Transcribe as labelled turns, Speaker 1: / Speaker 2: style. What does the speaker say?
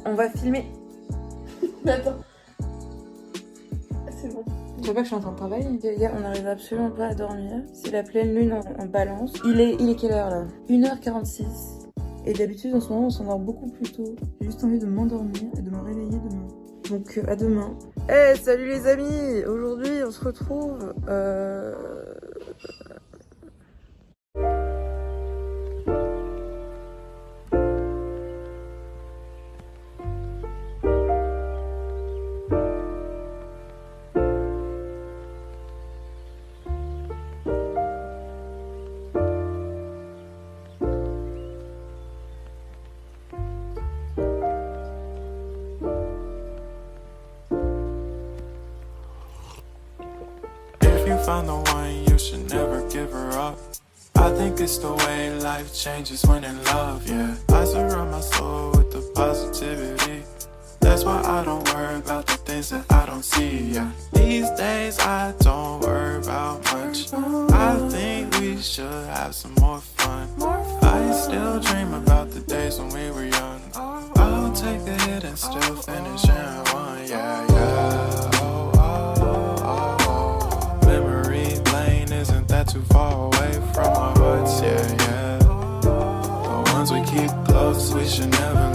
Speaker 1: On va filmer.
Speaker 2: Attends. C'est bon.
Speaker 1: Tu vois pas que je suis en train de travailler? Hier, on n'arrive absolument pas à dormir. C'est la pleine lune en balance. Il est quelle heure là? 1h46. Et d'habitude, en ce moment, on s'endort beaucoup plus tôt. J'ai juste envie de m'endormir et de me réveiller demain. Donc, à demain. Eh, salut les amis! Aujourd'hui, on se retrouve...
Speaker 3: Found the one, you should never give her up. I think it's the way life changes when in love, yeah. I surround my soul with the positivity. That's why I don't worry about the things that I don't see, yeah. These days I don't worry about much. I think we should have some more fun. I still dream about the days when we were young. I'll take a hit and still finish in one, yeah, yeah. Too far away from our hearts, yeah, yeah. The ones we keep close, we should never